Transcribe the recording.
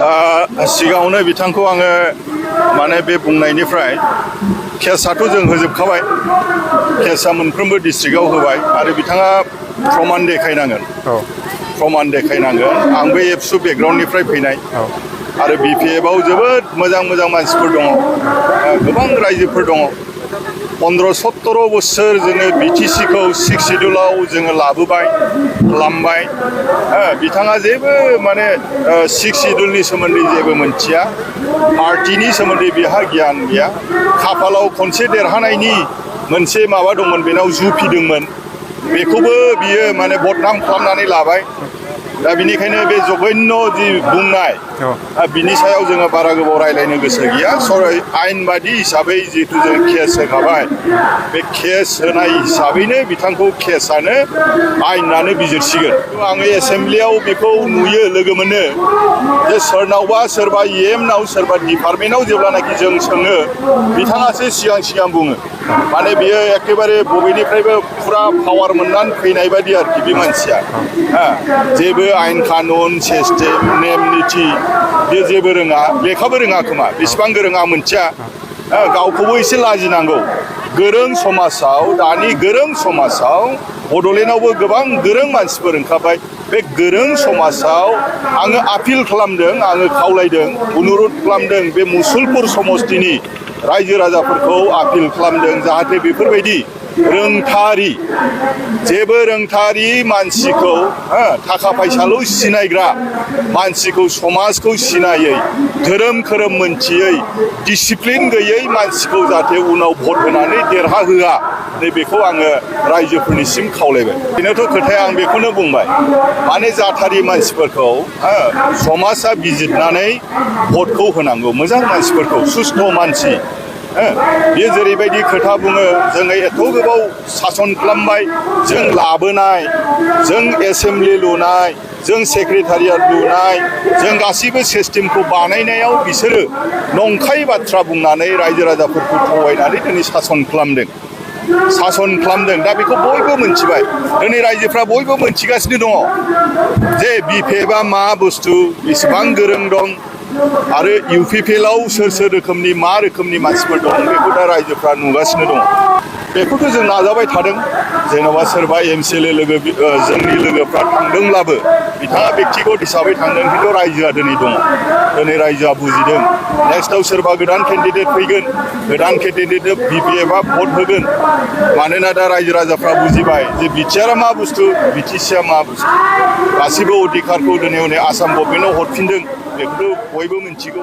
सिगाङावनो बिथांखौ आङो माने बे बुंनायनिफ्राय केसआथ' जों होजोबखाबाय केसआ मोनफ्रोमबो डिस्ट्रिक्टआव होबाय आरो बिथाङा प्रमान देखायनांगोन आंबो एबसु बेकग्राउन्डनिफ्राय फैनाय आरो बिपिएफआव जोबोद मोजां मोजां मानसिफोर दङ गोबां रायजोफोर दङ 15-17 बोसोर जोङो बिटिसिखौ 6 सिडिउलाव जोङो लाबोबाय खालामबाय बिथाङा जेबो माने 6 सिडिउलनि सोमोन्दै जेबो मोनथिया पार्टिनि सोमोन्दै बिहा गियान गैया खाफालाव खनसे देरहानायनि मोनसे माबा दंमोन बेनाव जुफिदोंमोन बेखौबो बियो माने बदनाम खालामनानै लाबाय दा बिनिखायनो बे जघन्य जि बुंनाय बिनि सायाव जोङो बारा गोबाव रायलायनो गोसो गैया आयेन बादि हिसाबै जिहेतु जों केस होखाबाय बे केस होनाय हिसाबैनो बिथांखौ केसआनो आयेनानो बिजिरसिगोन आङो एसेम्ब्लियाव बेखौ नुयो लोगो मोनो जे सोरनावबा सोरबा इ.एम नाव सोरबा डिपार्टमेन्टआव जेब्लानाखि जों सोङो बिथाङासो सिगां बुङो माने बियो एखेबारे बबेनिफ्रायबो फुरा पावार मोननानै फैनाय बायदि आरोखि बे मानसिया जेबो आयेन कानुन सिस्टेम नेम निथि बे जेबो रोङा लेखाबो रोङा खोमा बेसेबां गोरों आं मोनथिया गावखौबो एसे लाजिनांगौ गोरों समाजाव दानि गोरों समाजाव बड'लेण्डआवबो गोबां गोरों मानसिफोर ओंखारबाय बे गोरों समाजाव आङो आपिल खालामदों आङो खावलायदों अनुरद खालामदों बे मुसलपुर समस्तिनि रायजो राजाफोरखौ आपिल खालामदों जाहाथे बेफोरबायदि रोंथारि जेबो रोंथारि मानसिखौ थाखा फैसाल' सिनायग्रा मानसिखौ समाजखौ सिनायै धोरोम खोरोम मोनथियै डिसिप्लिन गैयै मानसिखौ जाहाथे उनाव भट होनानै देरहाहोआ बेखौ आङो रायजोफोरनिसिम खावलायबाय बेनोथ' खोथाया आं बेखौनो बुंबाय माने जाथारि मानसिफोरखौ समाजा बिजिरनानै भटखौ होनांगौ मोजां मानसिफोरखौ सुस्थ' मानसि बेयो जेरैबायदि खोथा बुङो जोङो एथ' गोबाव सासन खालामबाय जों लाबोनाय जों एसेम्ब्लि लुनाय जों सेक्रेटारियेट लुनाय जों गासैबो सिस्टेमखौ बानायनायाव बिसोरो नंखाय बाथ्रा बुंनानै रायजो राजाफोरखौ थगायनानै दिनै सासन खालामदों दा बेखौ बयबो मोनथिबाय दिनै रायजोफ्रा बयबो मोनथिगासिनो दङ जे बिपिएफआ मा बुस्थु बेसेबां गोरों दं आरो इउपिपिएलआव सोर रोखोमनि मा रोखोमनि मानसिफोर दं बेखौ दा रायजोफ्रा नुगासिनो दङ बेखौथ' जों नाजाबाय थादों जेन'बा सोरबा एमसिएलए लोगो जोंनि लोगोफ्रा थांदोंब्लाबो बिथाङा बेक्तिगत हिसाबै थांदों खिन्थु रायजोआ दिनै दङ दिनै रायजोआ बुजिदों नेक्स्टआव सोरबा गोदान केन्डिडेट फैगोन गोदान केन्डिडेटनो बिपिएफआ भट होगोन मानोना दा रायजो राजाफ्रा बुजिबाय जे बिटिआरआ मा बुस्थु बिटिसिआ मा बुस्थु गासिबो अधिकारखौ दिनै आसाम गभर्नमेन्टआव हरफिनदों बेखौथ' बयबो मिन्थिगौ